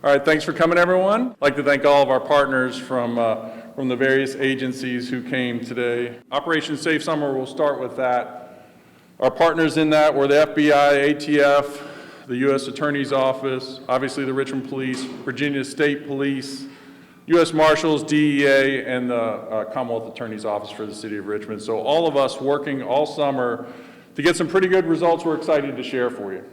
All right, thanks for coming, everyone. I'd like to thank all of our partners from the various agencies who came today. Operation Safe Summer, we'll start with that. Our partners in that were the FBI, ATF, the U.S. Attorney's Office, obviously the Richmond Police, Virginia State Police, U.S. Marshals, DEA, and the Commonwealth Attorney's Office for the City of Richmond. So all of us working all summer to get some pretty good results we're excited to share for you.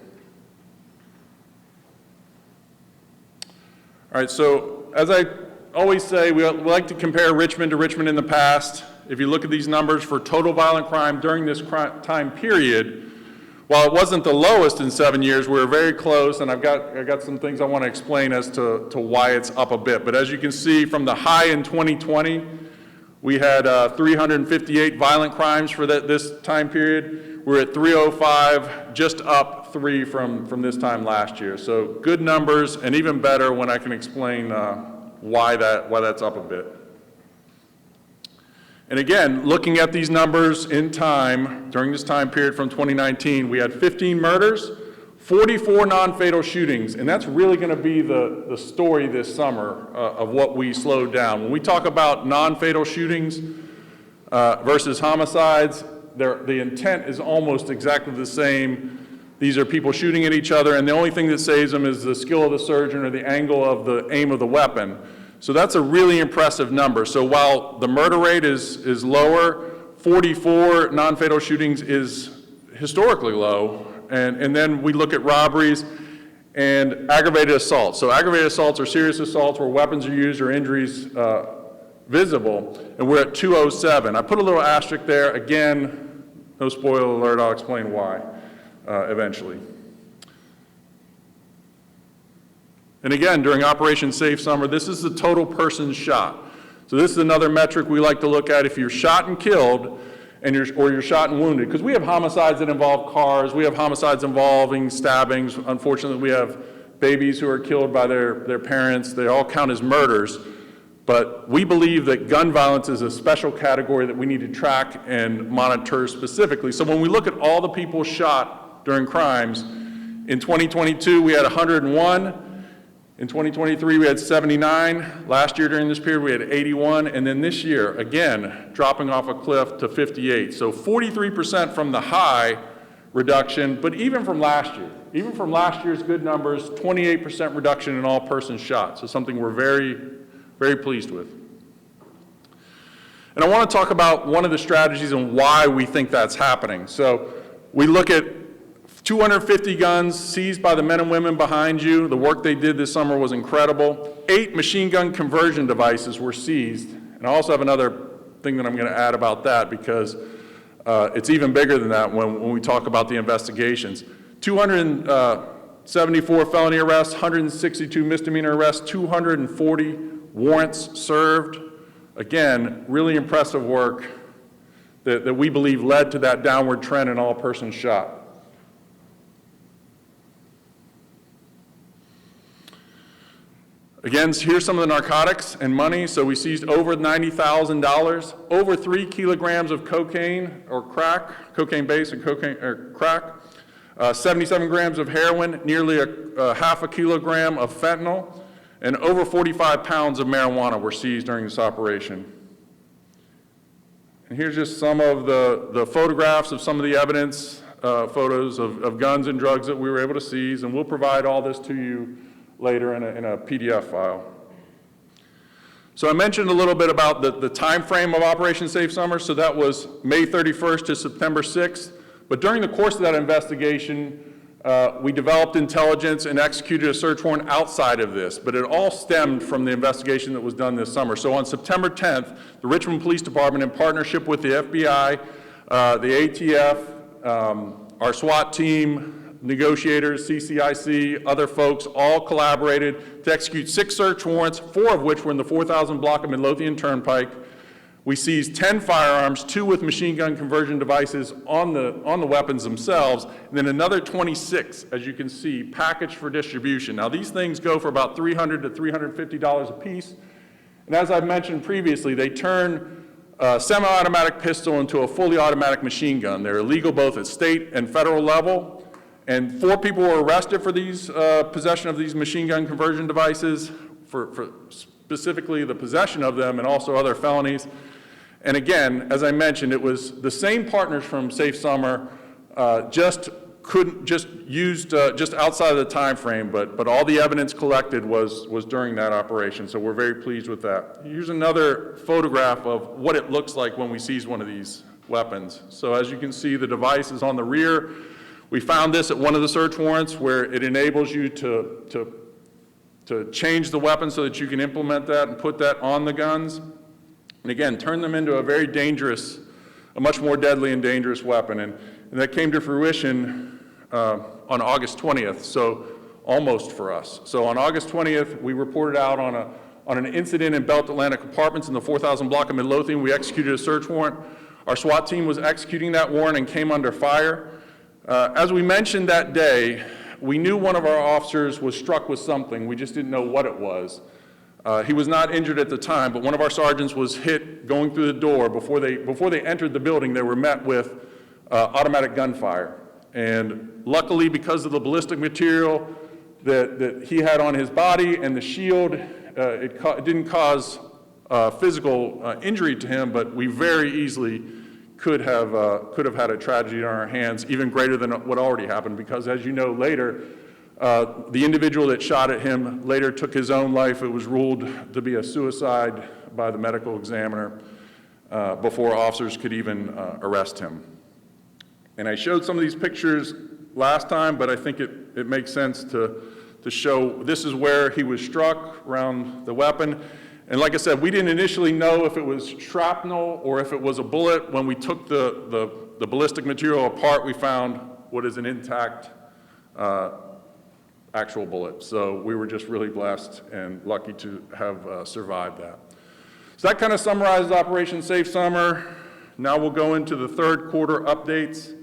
All right, so as I always say, we like to compare Richmond to Richmond in the past. If you look at these numbers for total violent crime during this time period, while it wasn't the lowest in 7 years, we were very close, and I got some things I want to explain as to why it's up a bit. But as you can see, from the high in 2020, we had 358 violent crimes for this time period. We're at 305, just up 3 from this time last year. So good numbers, and even better when I can explain why that's up a bit. And again, looking at these numbers in time, during this time period from 2019, we had 15 murders, 44 non-fatal shootings, and that's really going to be the story this summer of what we slowed down. When we talk about non-fatal shootings versus homicides, the intent is almost exactly the same. These are people shooting at each other, and the only thing that saves them is the skill of the surgeon or the angle of the aim of the weapon. So that's a really impressive number. So while the murder rate is lower, 44 non-fatal shootings is historically low. And then we look at robberies and aggravated assaults. So aggravated assaults are serious assaults where weapons are used or injuries visible, and we're at 207. I put a little asterisk there. Again, no spoiler alert, I'll explain why eventually. And again, during Operation Safe Summer, this is the total persons shot. So this is another metric we like to look at. If you're shot and killed, or you're shot and wounded, because we have homicides that involve cars, we have homicides involving stabbings. Unfortunately, we have babies who are killed by their parents. They all count as murders. But we believe that gun violence is a special category that we need to track and monitor specifically. So when we look at all the people shot during crimes, in 2022 we had 101, in 2023 we had 79, last year during this period we had 81, and then this year, again, dropping off a cliff to 58. So 43% from the high reduction, but even from last year's good numbers, 28% reduction in all persons shot. So something we're very, very pleased with. And I want to talk about one of the strategies and why we think that's happening. So we look at 250 guns seized by the men and women behind you. The work they did this summer was incredible. 8 machine gun conversion devices were seized. And I also have another thing that I'm going to add about that because it's even bigger than that when we talk about the investigations. 274 felony arrests, 162 misdemeanor arrests, 240 warrants served. Again, really impressive work that we believe led to that downward trend in all persons shot. Again, here's some of the narcotics and money. So we seized over $90,000, over 3 kilograms of cocaine or crack, cocaine base and cocaine or crack, 77 grams of heroin, nearly a half a kilogram of fentanyl, and over 45 pounds of marijuana were seized during this operation. And here's just some of the photographs of some of the evidence, photos of guns and drugs that we were able to seize, and we'll provide all this to you later in a PDF file. So I mentioned a little bit about the time frame of Operation Safe Summer. So that was May 31st to September 6th. But during the course of that investigation, we developed intelligence and executed a search warrant outside of this. But it all stemmed from the investigation that was done this summer. So on September 10th, the Richmond Police Department, in partnership with the FBI, the ATF, our SWAT team, negotiators, CCIC, other folks, all collaborated to execute 6 search warrants, 4 of which were in the 4000 block of Midlothian Turnpike. We seized 10 firearms, 2 with machine gun conversion devices on the weapons themselves, and then another 26, as you can see, packaged for distribution. Now these things go for about $300 to $350 a piece, and as I've mentioned previously, they turn a semi-automatic pistol into a fully automatic machine gun. They're illegal both at state and federal level. And 4 people were arrested for these possession of these machine gun conversion devices, for specifically the possession of them and also other felonies. And again, as I mentioned, it was the same partners from Safe Summer, just outside of the time frame, but all the evidence collected was during that operation, so we're very pleased with that. Here's another photograph of what it looks like when we seize one of these weapons. So as you can see, the device is on the rear. We found this at one of the search warrants where it enables you to change the weapon so that you can implement that and put that on the guns. And again, turn them into a very dangerous, a much more deadly and dangerous weapon. And that came to fruition on August 20th, so almost for us. So on August 20th, we reported out on an incident in Belt Atlantic Apartments in the 4000 block of Midlothian. We executed a search warrant. Our SWAT team was executing that warrant and came under fire. As we mentioned that day, we knew one of our officers was struck with something. We just didn't know what it was. He was not injured at the time, but one of our sergeants was hit going through the door. Before they entered the building, they were met with automatic gunfire. And luckily, because of the ballistic material that he had on his body and the shield, it didn't cause physical injury to him, but we very easily could have had a tragedy on our hands, even greater than what already happened, because as you know later, the individual that shot at him later took his own life. It was ruled to be a suicide by the medical examiner before officers could even arrest him. And I showed some of these pictures last time, but I think it makes sense to show this is where he was struck around the weapon. And like I said, we didn't initially know if it was shrapnel or if it was a bullet. When we took the ballistic material apart, we found what is an intact actual bullet. So we were just really blessed and lucky to have survived that. So that kind of summarizes Operation Safe Summer. Now we'll go into the third quarter updates.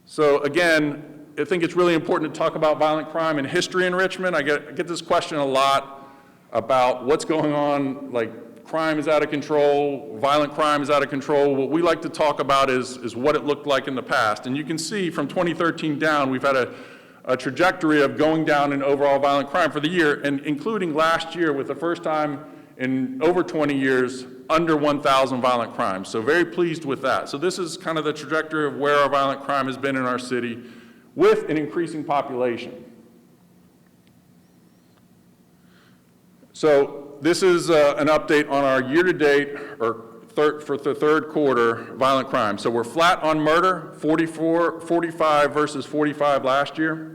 So again, I think it's really important to talk about violent crime and history in Richmond. I get this question a lot about what's going on, like crime is out of control, violent crime is out of control. What we like to talk about is what it looked like in the past. And you can see from 2013 down, we've had a trajectory of going down in overall violent crime for the year, and including last year with the first time in over 20 years under 1,000 violent crimes. So very pleased with that. So this is kind of the trajectory of where our violent crime has been in our city with an increasing population. So this is an update on our year-to-date for the third quarter violent crime. So we're flat on murder, 45 versus 45 last year.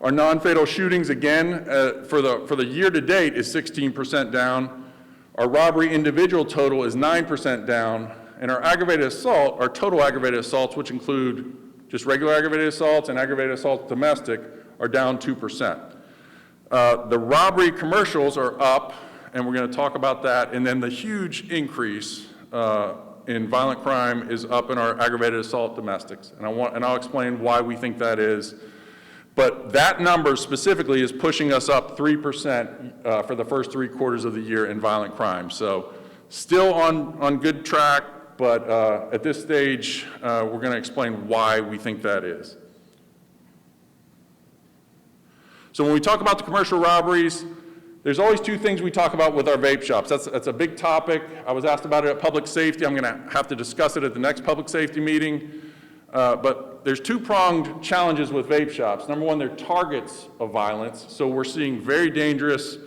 Our non-fatal shootings, again, for the year-to-date is 16% down. Our robbery individual total is 9% down. And our aggravated assault, our total aggravated assaults, which include just regular aggravated assaults and aggravated assault domestic, are down 2%. The robbery commercials are up, and we're going to talk about that. And then the huge increase in violent crime is up in our aggravated assault domestics. And I'll explain why we think that is. But that number specifically is pushing us up 3% for the first 3 quarters of the year in violent crime. So still on good track, but at this stage, we're going to explain why we think that is. So when we talk about the commercial robberies, there's always 2 things we talk about with our vape shops. That's a big topic. I was asked about it at public safety. I'm going to have to discuss it at the next public safety meeting. But there's 2-pronged challenges with vape shops. Number one, they're targets of violence. So we're seeing very dangerous,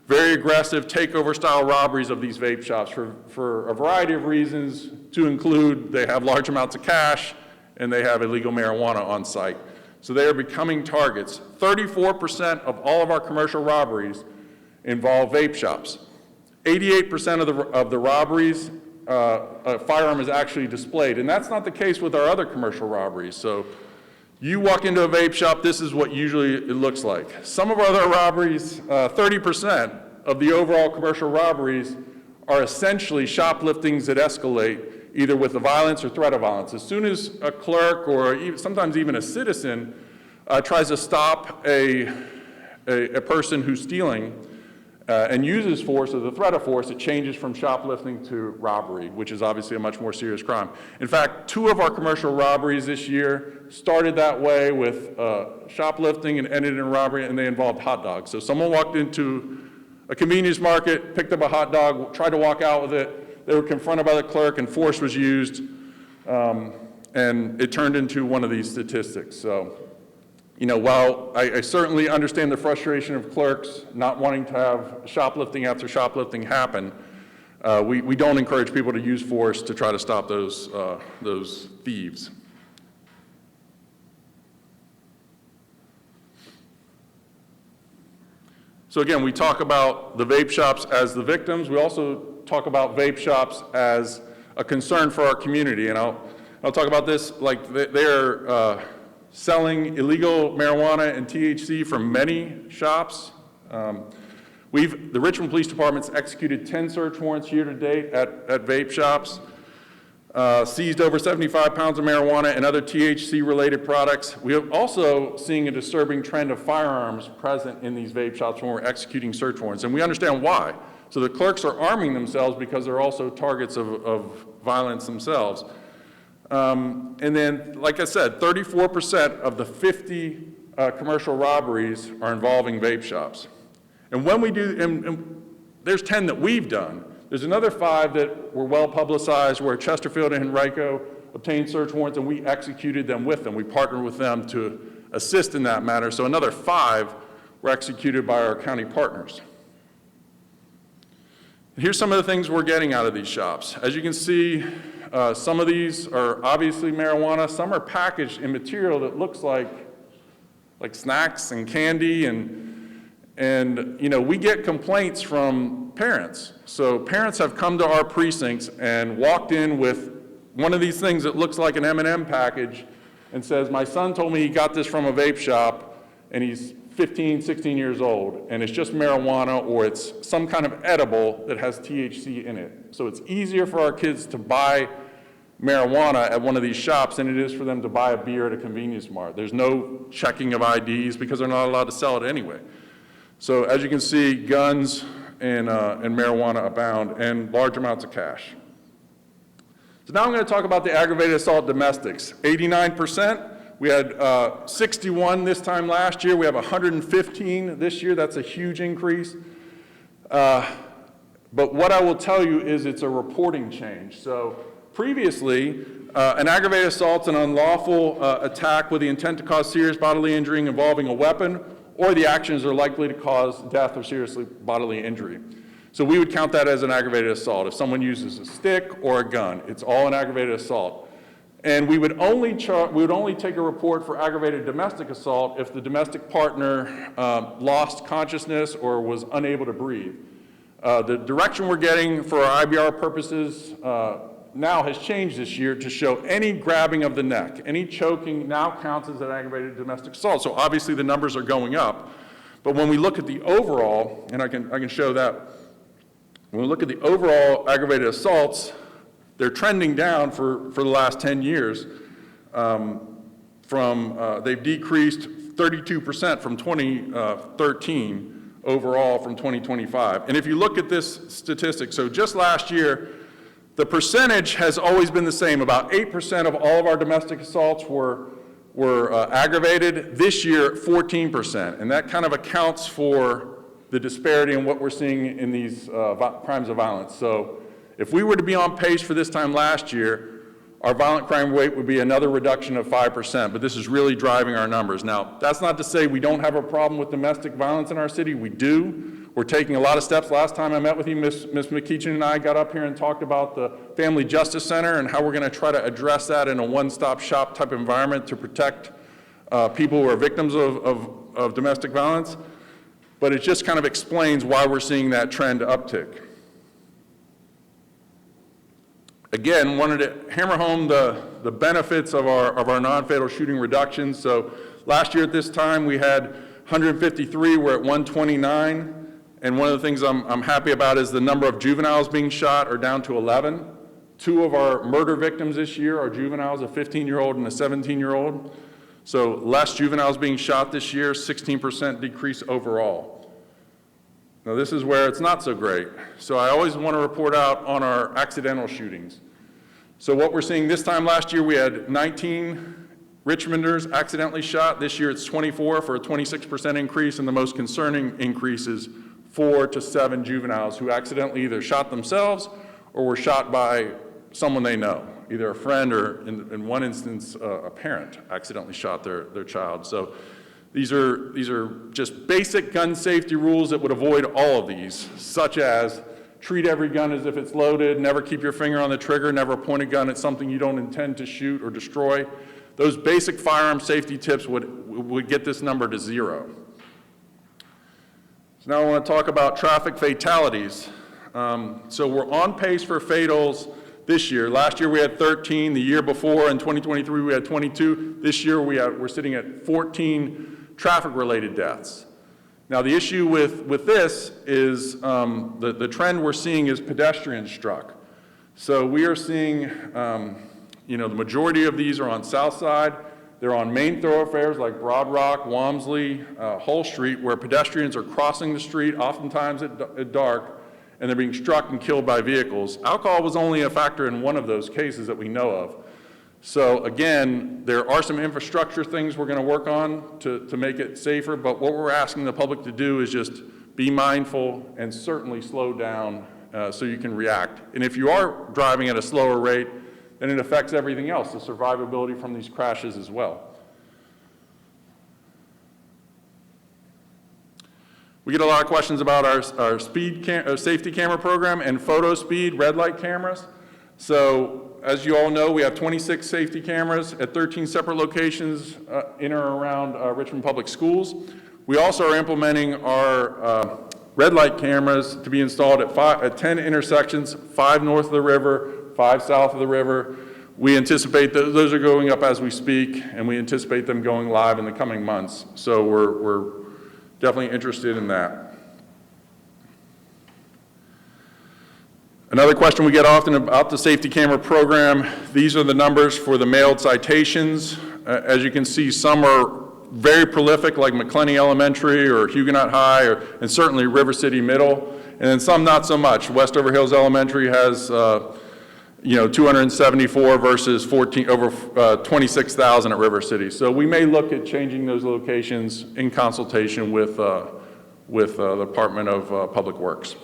very aggressive takeover-style robberies of these vape shops for a variety of reasons, to include they have large amounts of cash and they have illegal marijuana on site. So they are becoming targets. 34% of all of our commercial robberies involve vape shops. 88% of the robberies, a firearm is actually displayed. And that's not the case with our other commercial robberies. So you walk into a vape shop, this is what usually it looks like. Some of our other robberies, 30% of the overall commercial robberies are essentially shopliftings that escalate either with the violence or threat of violence. As soon as a clerk or sometimes even a citizen tries to stop a person who's stealing, and uses force or the threat of force, it changes from shoplifting to robbery, which is obviously a much more serious crime. In fact, 2 of our commercial robberies this year started that way with shoplifting and ended in robbery, and they involved hot dogs. So someone walked into a convenience market, picked up a hot dog, tried to walk out with it. They were confronted by the clerk, and force was used, and it turned into one of these statistics. So, you know, while I certainly understand the frustration of clerks not wanting to have shoplifting after shoplifting happen, we don't encourage people to use force to try to stop those thieves. So again, we talk about the vape shops as the victims. We also talk about vape shops as a concern for our community, and I'll talk about this like they're selling illegal marijuana and THC from many shops. The Richmond Police Department's executed 10 search warrants year to date at vape shops, seized over 75 pounds of marijuana and other THC-related products. We are also seeing a disturbing trend of firearms present in these vape shops when we're executing search warrants, and we understand why. So the clerks are arming themselves because they're also targets of violence themselves. And then, like I said, 34% of the 50 commercial robberies are involving vape shops. And when we do, and there's 10 that we've done. There's another 5 that were well publicized where Chesterfield and Henrico obtained search warrants and we executed them with them. We partnered with them to assist in that matter. So another 5 were executed by our county partners. And here's some of the things we're getting out of these shops. As you can see, some of these are obviously marijuana. Some are packaged in material that looks like snacks and candy, and you know, we get complaints from parents. So parents have come to our precincts and walked in with one of these things that looks like an M&M package and says, my son told me he got this from a vape shop and he's 15, 16 years old, and it's just marijuana or it's some kind of edible that has THC in it. So it's easier for our kids to buy marijuana at one of these shops than it is for them to buy a beer at a convenience mart. There's no checking of IDs because they're not allowed to sell it anyway. So as you can see, guns and marijuana abound, and large amounts of cash. So now I'm going to talk about the aggravated assault domestics. 89%. We had 61 this time last year. We have 115 this year. That's a huge increase. But what I will tell you is it's a reporting change. So previously, an aggravated assault is an unlawful attack with the intent to cause serious bodily injury involving a weapon, or the actions are likely to cause death or serious bodily injury. So we would count that as an aggravated assault. If someone uses a stick or a gun, it's all an aggravated assault. And we would only take a report for aggravated domestic assault if the domestic partner lost consciousness or was unable to breathe. The direction we're getting for our IBR purposes now has changed this year to show any grabbing of the neck, any choking now counts as an aggravated domestic assault. So obviously the numbers are going up. But when we look at the overall, and I can show that, when we look at the overall aggravated assaults, they're trending down for the last 10 years. They've decreased 32% from 2013 overall from 2025. And if you look at this statistic, so just last year, the percentage has always been the same. About 8% of all of our domestic assaults were aggravated. This year, 14%. And that kind of accounts for the disparity in what we're seeing in these crimes of violence. So if we were to be on pace for this time last year, our violent crime rate would be another reduction of 5%, but this is really driving our numbers. Now, that's not to say we don't have a problem with domestic violence in our city. We do. We're taking a lot of steps. Last time I met with you, Ms. McKeechin and I got up here and talked about the Family Justice Center and how we're going to try to address that in a one-stop shop type environment to protect people who are victims of domestic violence. But it just kind of explains why we're seeing that trend uptick. Again, wanted to hammer home the benefits of our non-fatal shooting reductions. So last year at this time, we had 153, we're at 129. And one of the things I'm happy about is the number of juveniles being shot are down to 11. 2 of our murder victims this year are juveniles, a 15-year-old and a 17-year-old. So less juveniles being shot this year, 16% decrease overall. Now this is where it's not so great. So I always want to report out on our accidental shootings. So what we're seeing this time last year, we had 19 Richmonders accidentally shot. This year it's 24 for a 26% increase, and the most concerning increase is 4 to 7 juveniles who accidentally either shot themselves or were shot by someone they know, either a friend or in one instance, a parent accidentally shot their child. So these are just basic gun safety rules that would avoid all of these, such as treat every gun as if it's loaded, never keep your finger on the trigger, never point a gun at something you don't intend to shoot or destroy. Those basic firearm safety tips would get this number to 0. So now I want to talk about traffic fatalities. So we're on pace for fatals this year. Last year we had 13. The year before, in 2023, we had 22. This year we're sitting at 14 traffic-related deaths. Now the issue with this is the trend we're seeing is pedestrian struck. So we are seeing, the majority of these are on South Side. They're on main thoroughfares like Broad Rock, Walmsley, Hull Street, where pedestrians are crossing the street, oftentimes at dark, and they're being struck and killed by vehicles. Alcohol was only a factor in one of those cases that we know of. So again, there are some infrastructure things we're going to work on to make it safer, but what we're asking the public to do is just be mindful and certainly slow down so you can react. And if you are driving at a slower rate, then it affects everything else, the survivability from these crashes as well. We get a lot of questions about our safety camera program and photo speed red light cameras. So as you all know, we have 26 safety cameras at 13 separate locations in or around Richmond Public Schools. We also are implementing our red light cameras to be installed at 10 intersections, 5 north of the river, 5 south of the river. We anticipate that those are going up as we speak, and we anticipate them going live in the coming months. So we're definitely interested in that. Another question we get often about the safety camera program, these are the numbers for the mailed citations. As you can see, some are very prolific, like McClenny Elementary or Huguenot High, and certainly River City Middle, and then some not so much. Westover Hills Elementary has 274 versus over 26,000 at River City. So we may look at changing those locations in consultation with the Department of Public Works.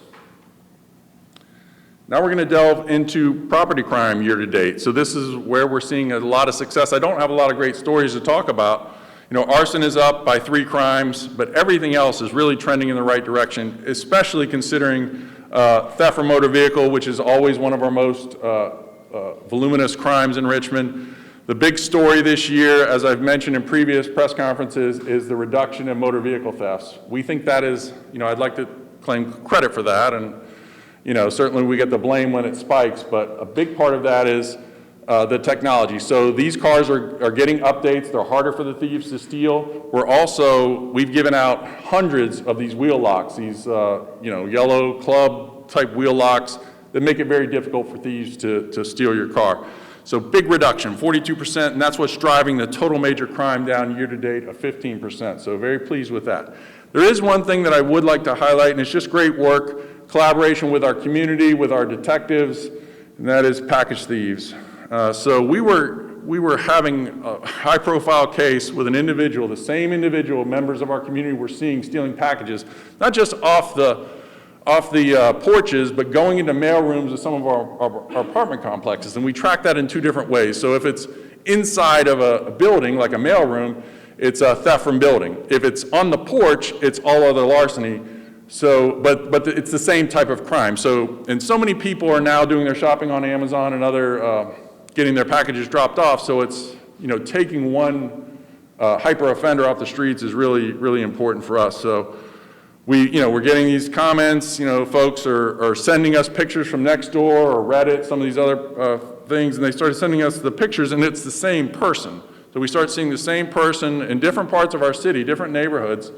Now we're going to delve into property crime year to date. So this is where we're seeing a lot of success. I don't have a lot of great stories to talk about. Arson is up by 3 crimes, but everything else is really trending in the right direction, especially considering theft from motor vehicle, which is always one of our most voluminous crimes in Richmond. The big story this year, as I've mentioned in previous press conferences, is the reduction in motor vehicle thefts. We think that is, I'd like to claim credit for that, and certainly we get the blame when it spikes, but a big part of that is the technology. So these cars are getting updates. They're harder for the thieves to steal. We've given out hundreds of these wheel locks, these yellow club type wheel locks that make it very difficult for thieves to steal your car. So big reduction, 42%, and that's what's driving the total major crime down year to date of 15%. So very pleased with that. There is one thing that I would like to highlight, and it's just great work, collaboration with our community, with our detectives, and that is package thieves. So we were having a high-profile case with an individual, the same individual members of our community were seeing stealing packages, not just off the porches, but going into mail rooms of some of our apartment complexes. And we track that in 2 different ways. So if it's inside of a building, like a mail room, it's a theft from building. If it's on the porch, it's all other larceny. So, but it's the same type of crime. And so many people are now doing their shopping on Amazon and other, getting their packages dropped off. So it's, taking one hyper offender off the streets is really, really important for us. So we're getting these comments, folks are sending us pictures from Nextdoor or Reddit, some of these other things, and they started sending us the pictures, and it's the same person. So we start seeing the same person in different parts of our city, different neighborhoods,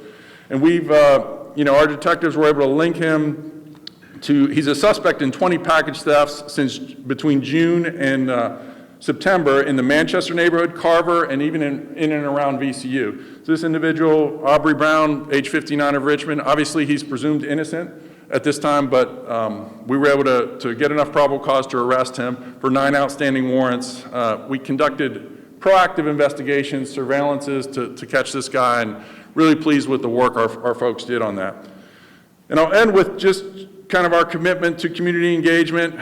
and we've, our detectives were able to link him to, he's a suspect in 20 package thefts since between June and September in the Manchester neighborhood, Carver, and even in and around VCU. So this individual, Aubrey Brown, age 59 of Richmond, obviously he's presumed innocent at this time, but we were able to get enough probable cause to arrest him for 9 outstanding warrants. We conducted proactive investigations, surveillances to catch this guy, and really pleased with the work our folks did on that. And I'll end with just kind of our commitment to community engagement.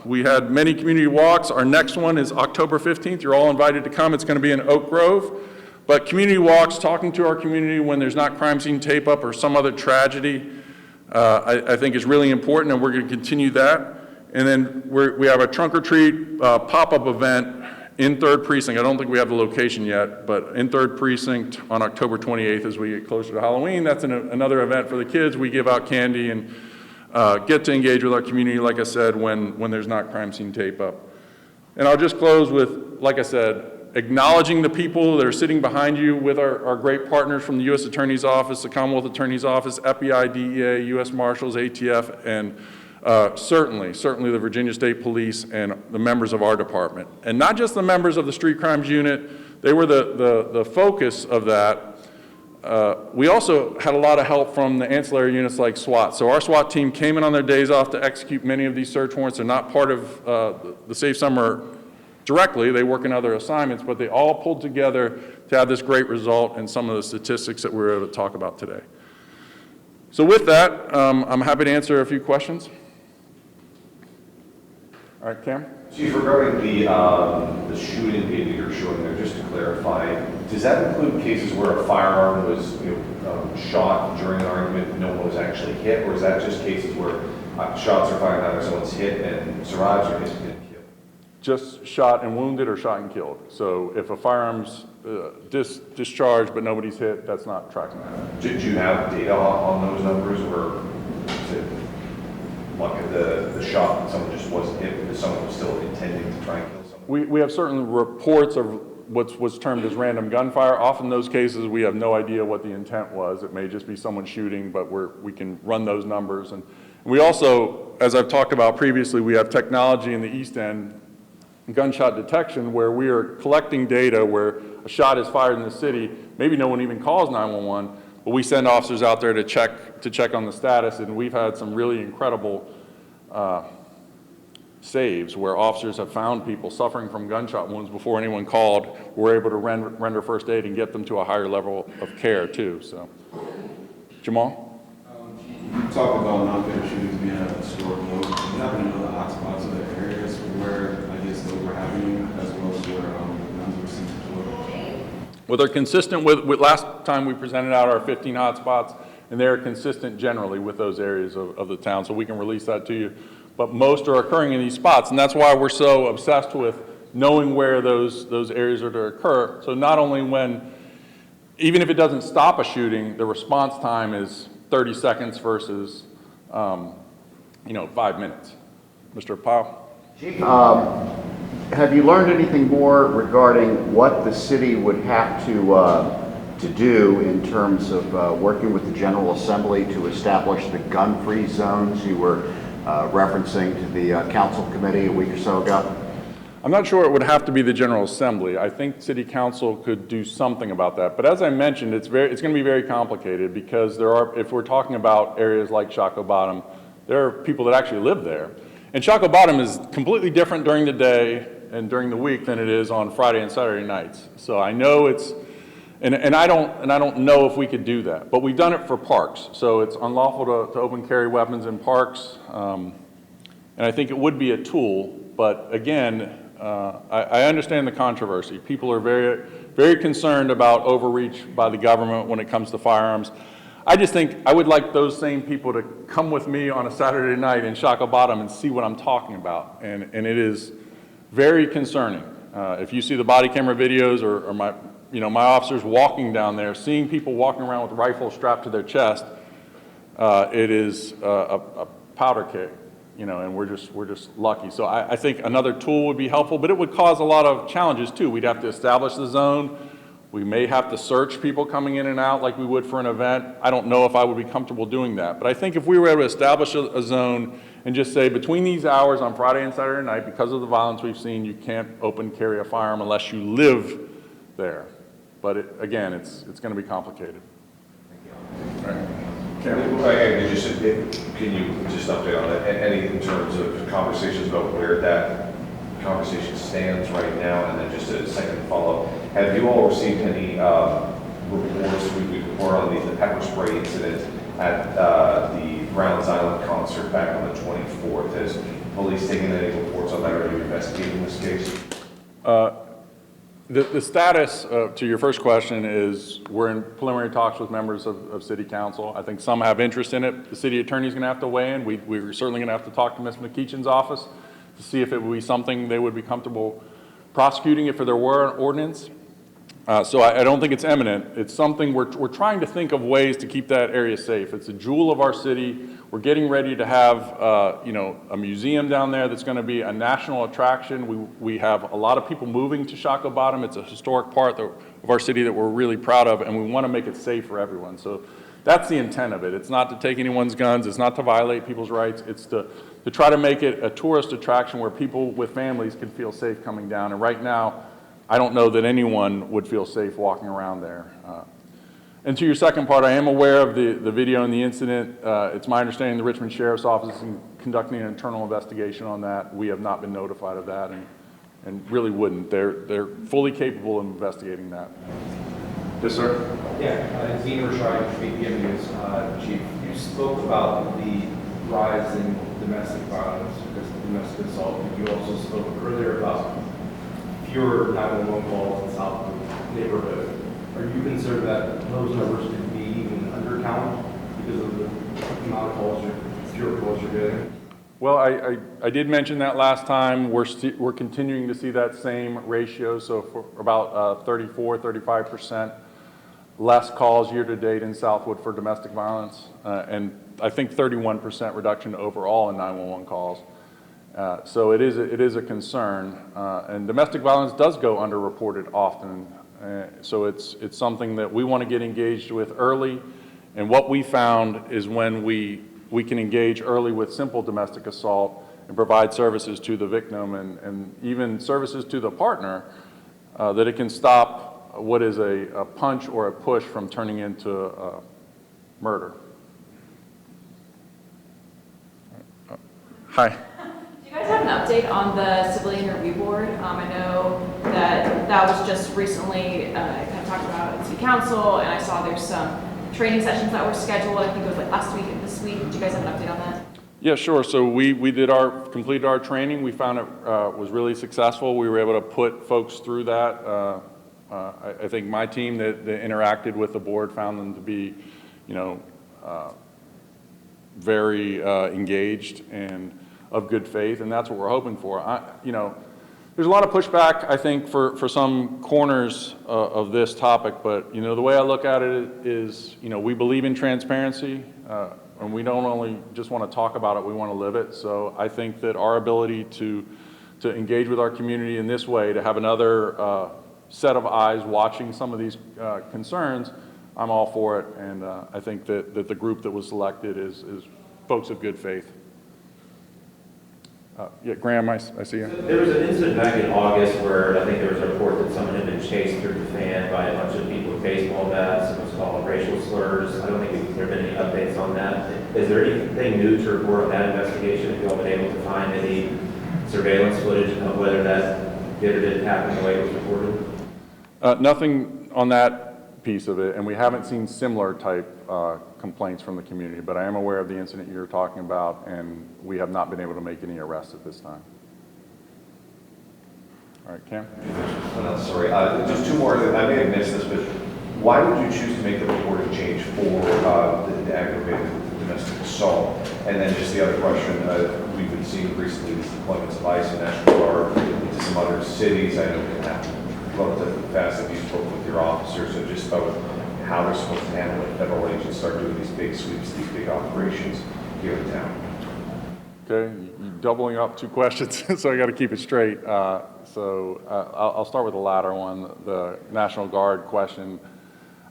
We had many community walks. Our next one is October 15th. You're all invited to come. It's going to be in Oak Grove. But community walks, talking to our community when there's not crime scene tape up or some other tragedy, I think is really important, and we're going to continue that. And then we have a trunk or treat pop-up event in 3rd Precinct. I don't think we have the location yet, but in 3rd Precinct on October 28th as we get closer to Halloween. That's another event for the kids. We give out candy and get to engage with our community, like I said, when there's not crime scene tape up. And I'll just close with, like I said, acknowledging the people that are sitting behind you with our great partners from the U.S. Attorney's Office, the Commonwealth Attorney's Office, FBI, DEA, U.S. Marshals, ATF, and certainly the Virginia State Police and the members of our department. And not just the members of the Street Crimes Unit, they were the focus of that. We also had a lot of help from the ancillary units like SWAT. So our SWAT team came in on their days off to execute many of these search warrants. They're not part of the Safe Summer directly, they work in other assignments, but they all pulled together to have this great result and some of the statistics that we were able to talk about today. So with that, I'm happy to answer a few questions. All right, Cam? Chief, regarding the shooting video you're showing there, just to clarify, does that include cases where a firearm was shot during an argument and no one was actually hit, or is that just cases where shots are fired either someone's hit and survives or hit and killed? Just shot and wounded or shot and killed. So if a firearm's discharged but nobody's hit, that's not tracking that. Did you have data on those numbers, or is it like the shot and someone just wasn't hit because someone was still intending to try and kill someone? We have certain reports of what's termed as random gunfire. Often those cases we have no idea what the intent was. It may just be someone shooting, but we can run those numbers. And we also, as I've talked about previously, we have technology in the East End, gunshot detection, where we are collecting data where a shot is fired in the city. Maybe no one even calls 911, but we send officers out there to check on the status, and we've had some really incredible saves where officers have found people suffering from gunshot wounds before anyone called. We're able to render first aid and get them to a higher level of care too. So, Jamal? You talked about non-fatal shootings being at a historic low. Do you happen to know the hotspots of the areas where I guess those were happening, as well as where guns were seen before? Well, they're consistent with last time we presented out our 15 hotspots, and they're consistent generally with those areas of the town, so we can release that to you. But most are occurring in these spots, and that's why we're so obsessed with knowing where those areas are to occur. So not only even if it doesn't stop a shooting, the response time is 30 seconds versus, 5 minutes. Mr. Powell? Chief, have you learned anything more regarding what the city would have to do in terms of working with the General Assembly to establish the gun-free zones you were referencing to the council committee a week or so ago? I'm not sure it would have to be the General Assembly. I think City Council could do something about that. But as I mentioned, it's going to be very complicated because if we're talking about areas like Shockoe Bottom, there are people that actually live there. And Shockoe Bottom is completely different during the day and during the week than it is on Friday and Saturday nights. So I know and I don't know if we could do that. But we've done it for parks. So it's unlawful to open carry weapons in parks. And I think it would be a tool. But again, I understand the controversy. People are very, very concerned about overreach by the government when it comes to firearms. I just think I would like those same people to come with me on a Saturday night in Shockoe Bottom and see what I'm talking about. And it is very concerning. If you see the body camera videos or my officers walking down there, seeing people walking around with rifles strapped to their chest, it is a powder keg. And we're just lucky. So I think another tool would be helpful, but it would cause a lot of challenges too. We'd have to establish the zone. We may have to search people coming in and out like we would for an event. I don't know if I would be comfortable doing that. But I think if we were able to establish a zone and just say, between these hours on Friday and Saturday night, because of the violence we've seen, you can't open carry a firearm unless you live there. But again, it's going to be complicated. Can you just update on that, any in terms of conversations about where that conversation stands right now, and then just a second follow-up. Have you all received any reports, we report on the pepper spray incident at the Browns Island concert back on the 24th? Has police taken any reports on that, or are you investigating this case? The status, to your first question, is we're in preliminary talks with members of City Council. I think some have interest in it. The City Attorney's going to have to weigh in. We're certainly going to have to talk to Ms. McKeachin's office to see if it would be something they would be comfortable prosecuting if there were an ordinance. So I don't think it's imminent. It's something we're trying to think of ways to keep that area safe. It's a jewel of our city. We're getting ready to have a museum down there that's going to be a national attraction. We have a lot of people moving to Shockoe Bottom. It's a historic part of our city that we're really proud of, and we want to make it safe for everyone. So that's the intent of it. It's not to take anyone's guns. It's not to violate people's rights. It's to try to make it a tourist attraction where people with families can feel safe coming down. And right now, I don't know that anyone would feel safe walking around there. And to your second part, I am aware of the video and the incident. It's my understanding the Richmond Sheriff's Office is conducting an internal investigation on that. We have not been notified of that, and really wouldn't. They're fully capable of investigating that. Yes, sir. Yeah, Zine Rashad, BPM News. Chief, you spoke about the rise in domestic violence, domestic assault. You also spoke earlier about fewer 911 calls in Southwood neighborhood. Are you concerned that those numbers could be even undercounted because of the amount of calls, fewer calls you're getting? Well, I did mention that last time. We're continuing to see that same ratio, so for about 34-35% less calls year to date in Southwood for domestic violence, and I think 31% reduction overall in 911 calls. So it is a concern, and domestic violence does go underreported often. So it's something that we want to get engaged with early, and what we found is when we can engage early with simple domestic assault and provide services to the victim and even services to the partner, that it can stop what is a punch or a push from turning into murder. Hi. Do you guys have an update on the Civilian Review Board? I know that was just recently kind of talked about at City Council, and I saw there's some training sessions that were scheduled. I think it was like last week and this week. Do you guys have an update on that? Yeah, sure. So we completed our training. We found it was really successful. We were able to put folks through that. I think my team that interacted with the board found them to be, very engaged and of good faith, and that's what we're hoping for. There's a lot of pushback, I think, for some corners of this topic, but, the way I look at it is, we believe in transparency, and we don't only just want to talk about it, we want to live it. So I think that our ability to engage with our community in this way, to have another set of eyes watching some of these concerns, I'm all for it, and I think that the group that was selected is folks of good faith. Yeah, Graham, I see you. There was an incident back in August where I think there was a report that someone had been chased through the fan by a bunch of people with baseball bats. It was called racial slurs. I don't think there have been any updates on that. Is there anything new to report on that investigation? Have you all been able to find any surveillance footage of whether that did or didn't happen the way it was reported? Nothing on that piece of it, and we haven't seen similar type complaints from the community, but I am aware of the incident you're talking about, and we have not been able to make any arrests at this time. All right, Cam? Sorry, just two more. I may have missed this, but why would you choose to make the reporting change for the aggravated domestic assault? And then just the other question, we've been seeing recently these deployments of ICE and National Guard into some other cities. I know it can happen relatively fast if you spoke with your officers, so just about how they're supposed to handle it. Federal agents start doing these big sweeps, these big operations here in town. Okay, you're doubling up two questions, so I got to keep it straight. I'll start with the latter one, the National Guard question.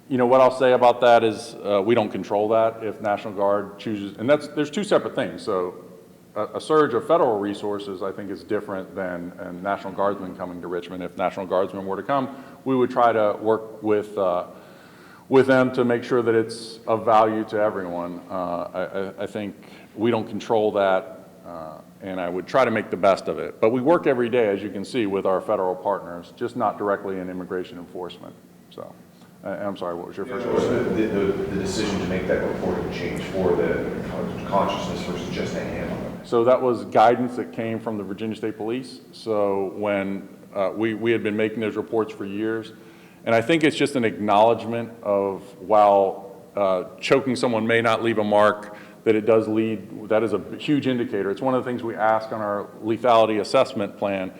What I'll say about that is we don't control that. If National Guard chooses, and there's two separate things. So a surge of federal resources, I think, is different than National Guardsmen coming to Richmond. If National Guardsmen were to come, we would try to work with them to make sure that it's of value to everyone. I think we don't control that, and I would try to make the best of it. But we work every day, as you can see, with our federal partners, just not directly in immigration enforcement. So, I'm sorry, what was your first question? The decision to make that reporting change for the consciousness versus just a handle. So that was guidance that came from the Virginia State Police. So when we had been making those reports for years, and I think it's just an acknowledgement of while choking someone may not leave a mark, that it does lead, that is a huge indicator. It's one of the things we ask on our lethality assessment plan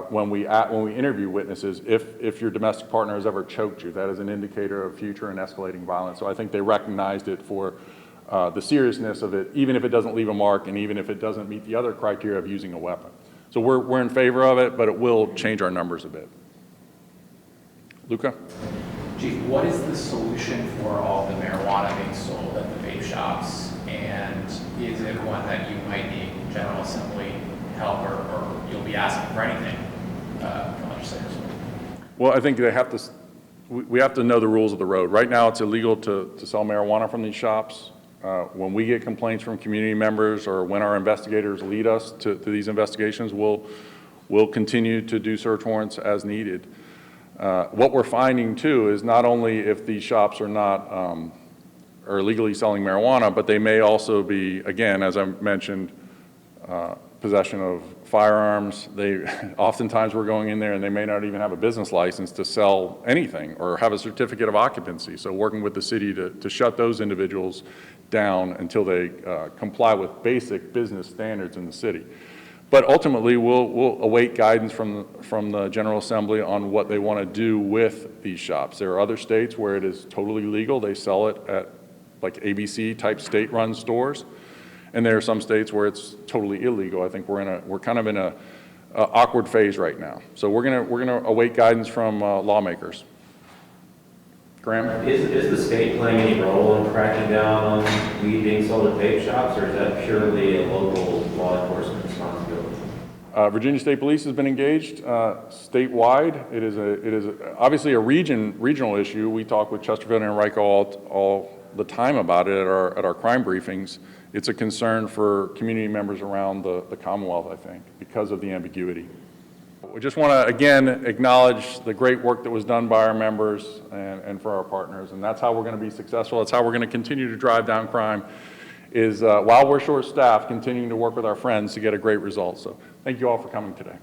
when we interview witnesses, if your domestic partner has ever choked you, that is an indicator of future and escalating violence. So I think they recognized it for the seriousness of it, even if it doesn't leave a mark and even if it doesn't meet the other criteria of using a weapon. So we're in favor of it, but it will change our numbers a bit. Luca? Chief, what is the solution for all the marijuana being sold at the vape shops? And is it one that you might need General Assembly help or you'll be asking for anything from legislators? Well, I think they have to, we have to know the rules of the road. Right now, it's illegal to sell marijuana from these shops. When we get complaints from community members or when our investigators lead us to these investigations, we'll continue to do search warrants as needed. What we're finding too is not only if these shops are not are illegally selling marijuana, but they may also be, again, as I mentioned, possession of firearms. Oftentimes we're going in there and they may not even have a business license to sell anything or have a certificate of occupancy. So working with the city to shut those individuals down until they comply with basic business standards in the city. But ultimately, we'll await guidance from the General Assembly on what they want to do with these shops. There are other states where it is totally legal. They sell it at like ABC type state-run stores. And there are some states where it's totally illegal. I think we're kind of in a awkward phase right now. So we're gonna await guidance from lawmakers. Graham? Is the state playing any role in cracking down on weed being sold at vape shops, or is that purely a local law enforcement responsibility? Virginia State Police has been engaged statewide. It is obviously a regional issue. We talk with Chesterfield and Henrico all the time about it at our crime briefings. It's a concern for community members around the Commonwealth, I think, because of the ambiguity. We just want to, again, acknowledge the great work that was done by our members and for our partners, and that's how we're going to be successful. That's how we're going to continue to drive down crime, is while we're short-staffed, continuing to work with our friends to get a great result. So thank you all for coming today.